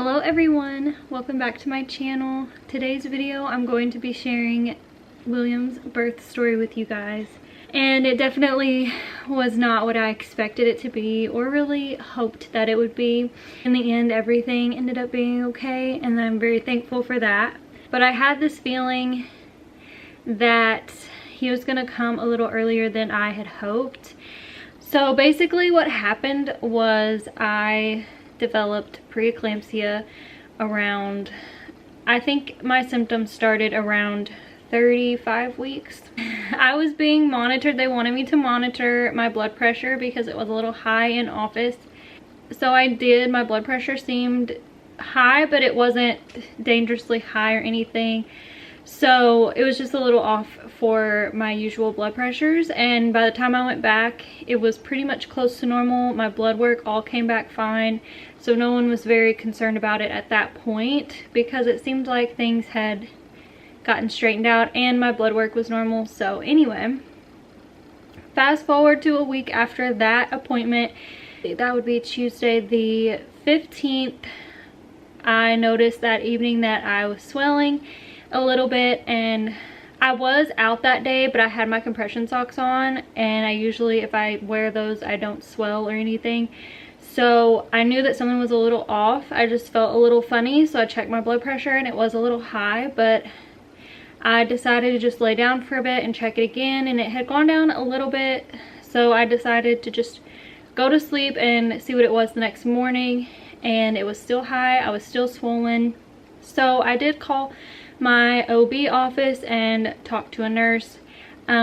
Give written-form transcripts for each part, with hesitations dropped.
Hello everyone, welcome back to my channel. Today's video I'm going to be sharing William's birth story with you guys, and it definitely was not what I expected it to be or really hoped that it would be. In the end, everything ended up being okay, and I'm very thankful for that. But I had this feeling that he was gonna come a little earlier than I had hoped. So basically what happened was I developed preeclampsia around, I think my symptoms started around 35 weeks. I was being monitored. They wanted me to monitor my blood pressure because it was a little high in office. So I did. My blood pressure seemed high, but it wasn't dangerously high or anything. So it was just a little off for my usual blood pressures, and by the time I went back it was pretty much close to normal. My blood work all came back fine, so no one was very concerned about it at that point because it seemed like things had gotten straightened out and my blood work was normal. So anyway, fast forward to a week after that appointment, that would be Tuesday the 15th, I noticed that evening that I was swelling a little bit, and I was out that day, but I had my compression socks on, and I usually, if I wear those, I don't swell or anything. So I knew that something was a little off. I just felt a little funny, so I checked my blood pressure and it was a little high, but I decided to just lay down for a bit and check it again, and it had gone down a little bit. So I decided to just go to sleep and see what it was the next morning, and it was still high. I was still swollen. So I did call my OB office and talked to a nurse.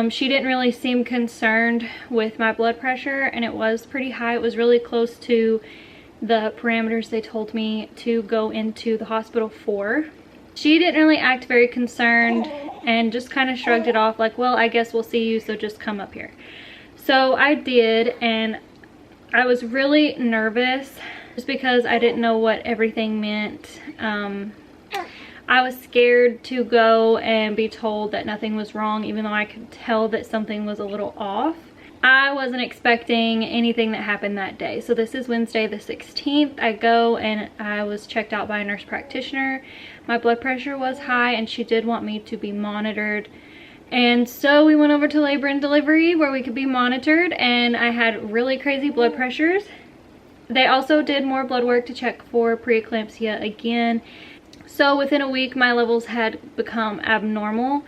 She didn't really seem concerned with my blood pressure, and it was pretty high. It was really close to the parameters they told me to go into the hospital for. She didn't really act very concerned and just kind of shrugged it off like, well, I guess we'll see you, so just come up here. So I did, and I was really nervous just because I didn't know what everything meant. I was scared to go and be told that nothing was wrong, even though I could tell that something was a little off. I wasn't expecting anything that happened that day. So this is Wednesday the 16th. I go and I was checked out by a nurse practitioner. My blood pressure was high and she did want me to be monitored. And so we went over to labor and delivery where we could be monitored, and I had really crazy blood pressures. They also did more blood work to check for preeclampsia again. So within a week, my levels had become abnormal.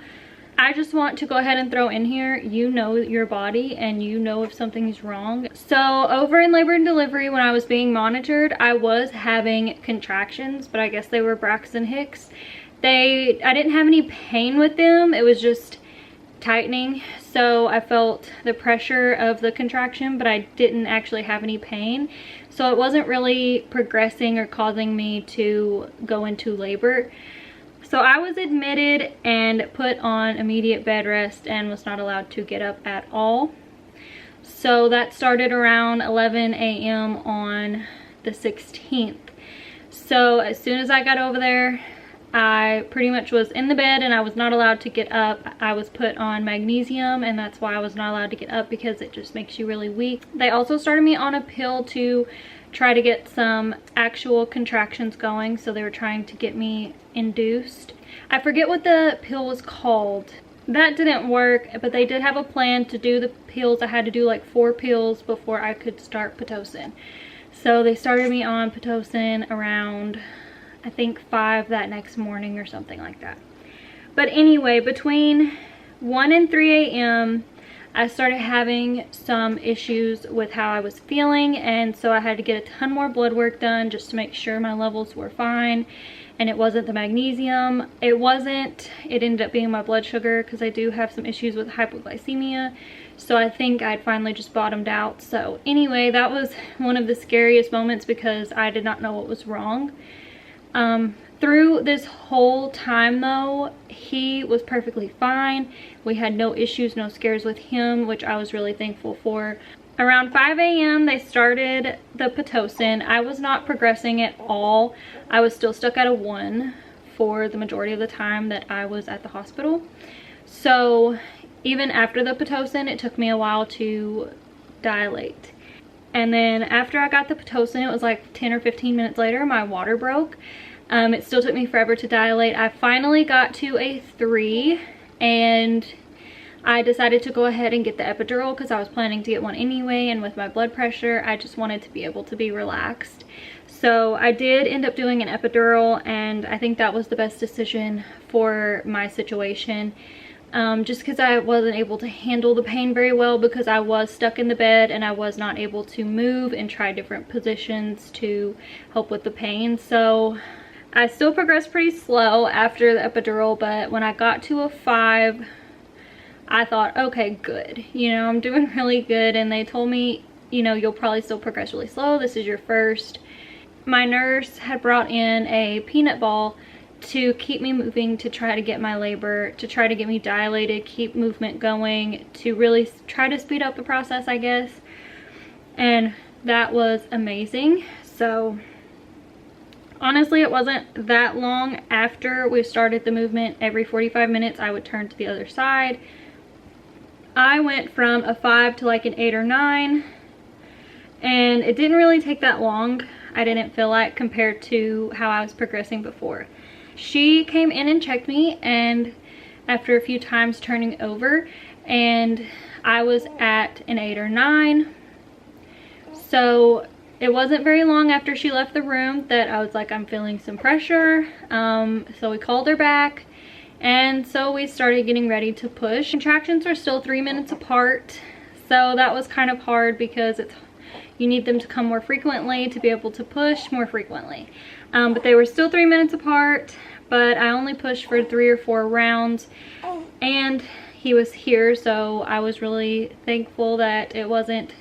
I just want to go ahead and throw in here, you know your body and you know if something's wrong. So over in labor and delivery, when I was being monitored, I was having contractions, but I guess they were Braxton Hicks. I didn't have any pain with them. It was just tightening. So I felt the pressure of the contraction, but I didn't actually have any pain. So it wasn't really progressing or causing me to go into labor. So I was admitted and put on immediate bed rest and was not allowed to get up at all. So that started around 11 a.m. on the 16th. So as soon as I got over there, I pretty much was in the bed and I was not allowed to get up. I was put on magnesium, and that's why I was not allowed to get up, because it just makes you really weak. They also started me on a pill to try to get some actual contractions going. So they were trying to get me induced. I forget what the pill was called. That didn't work, but they did have a plan to do the pills. I had to do like 4 pills before I could start Pitocin. So they started me on Pitocin around, I think 5 that next morning or something like that. But anyway, between 1 and 3 a.m. I started having some issues with how I was feeling, and so I had to get a ton more blood work done just to make sure my levels were fine. And it wasn't the magnesium. It ended up being my blood sugar, because I do have some issues with hypoglycemia. So I think I'd finally just bottomed out. So anyway, that was one of the scariest moments because I did not know what was wrong. Through this whole time though, he was perfectly fine. We had no issues, no scares with him, which I was really thankful for. Around 5 a.m. they started the Pitocin. I was not progressing at all. I was still stuck at a 1 for the majority of the time that I was at the hospital. So even after the Pitocin, it took me a while to dilate. And then after I got the Pitocin, it was like 10 or 15 minutes later, my water broke. It still took me forever to dilate. I finally got to a 3, and I decided to go ahead and get the epidural because I was planning to get one anyway, and with my blood pressure, I just wanted to be able to be relaxed. So I did end up doing an epidural, and I think that was the best decision for my situation. Just because I wasn't able to handle the pain very well because I was stuck in the bed and I was not able to move and try different positions to help with the pain. So I still progressed pretty slow after the epidural, but when I got to a 5, I thought, okay, good. You know, I'm doing really good. And they told me, you know, you'll probably still progress really slow. This is your first. My nurse had brought in a peanut ball to keep me moving, to try to get my labor, to try to get me dilated, keep movement going, to really try to speed up the process, I guess. And that was amazing. So honestly, it wasn't that long after we started the movement. Every 45 minutes I would turn to the other side. I went from a 5 to like an 8 or 9, and it didn't really take that long, I didn't feel like, compared to how I was progressing before. She came in and checked me, and after a few times turning over, and I was at an 8 or 9. So it wasn't very long after she left the room that I was like, I'm feeling some pressure. So we called her back, and so we started getting ready to push. Contractions are still 3 minutes apart, so that was kind of hard because you need them to come more frequently to be able to push more frequently. But they were still 3 minutes apart, but I only pushed for 3 or 4 rounds, and he was here, so I was really thankful that it wasn't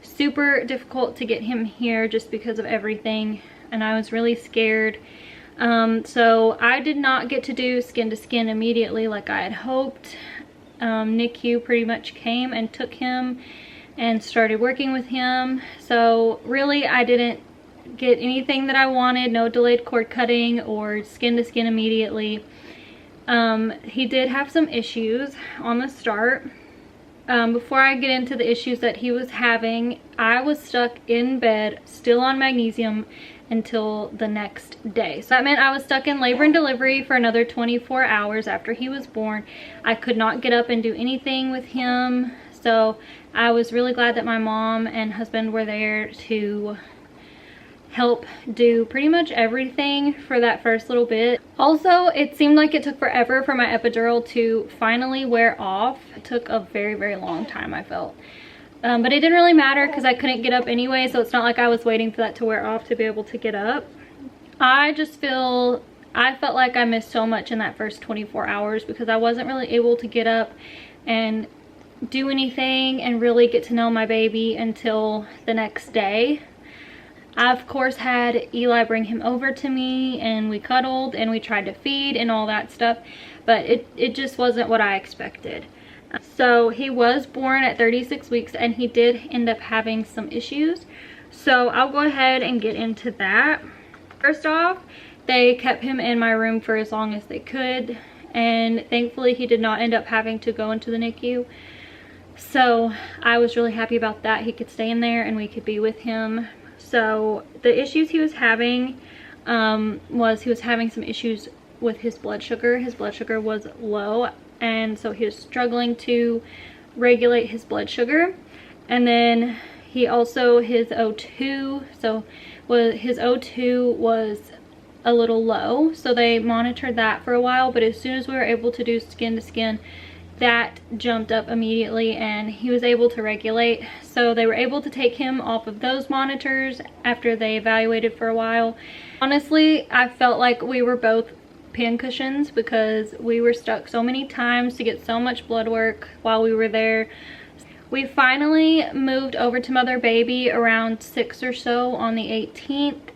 super difficult to get him here just because of everything, and I was really scared. So I did not get to do skin to skin immediately like I had hoped. NICU pretty much came and took him and started working with him, so really I didn't get anything that I wanted. No delayed cord cutting or skin to skin immediately. He did have some issues on the start. Before I get into the issues that he was having, I was stuck in bed still on magnesium until the next day. So that meant I was stuck in labor and delivery for another 24 hours after he was born. I could not get up and do anything with him. So I was really glad that my mom and husband were there to help do pretty much everything for that first little bit. Also, it seemed like it took forever for my epidural to finally wear off. It took a very, very long time, I felt. But it didn't really matter because I couldn't get up anyway, so it's not like I was waiting for that to wear off to be able to get up. I felt like I missed so much in that first 24 hours because I wasn't really able to get up and do anything and really get to know my baby until the next day. I of course had Eli bring him over to me, and we cuddled and we tried to feed and all that stuff, but it just wasn't what I expected. So he was born at 36 weeks and he did end up having some issues. So I'll go ahead and get into that. First off, they kept him in my room for as long as they could, and thankfully he did not end up having to go into the NICU. So I was really happy about that. He could stay in there and we could be with him. So the issues he was having was he was having some issues with his blood sugar. His blood sugar was low, and so he was struggling to regulate his blood sugar. And then he also, his O2, his O2 was a little low, so they monitored that for a while, but as soon as we were able to do skin to skin, that jumped up immediately and he was able to regulate. So they were able to take him off of those monitors after they evaluated for a while. Honestly, I felt like we were both pincushions because we were stuck so many times to get so much blood work while we were there. We finally moved over to Mother Baby around 6 or so on the 18th.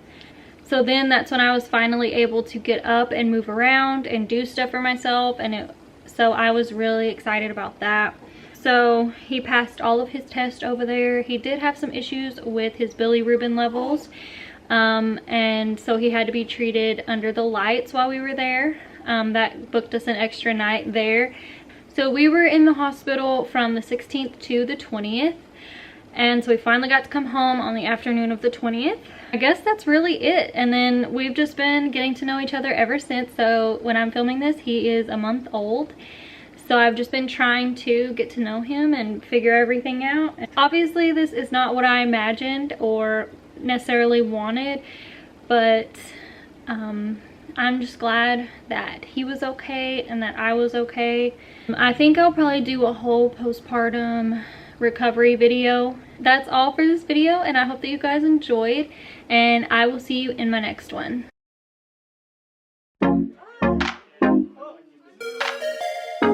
So then that's when I was finally able to get up and move around and do stuff for myself, and so I was really excited about that. So he passed all of his tests over there. He did have some issues with his bilirubin levels, and so he had to be treated under the lights while we were there. That booked us an extra night there. So we were in the hospital from the 16th to the 20th, And so we finally got to come home on the afternoon of the 20th. I guess that's really it. And then we've just been getting to know each other ever since. So when I'm filming this, he is a month old. So I've just been trying to get to know him and figure everything out. Obviously, this is not what I imagined or necessarily wanted, but I'm just glad that he was okay and that I was okay. I think I'll probably do a whole postpartum recovery video. That's all for this video, and I hope that you guys enjoyed, and I will see you in my next one.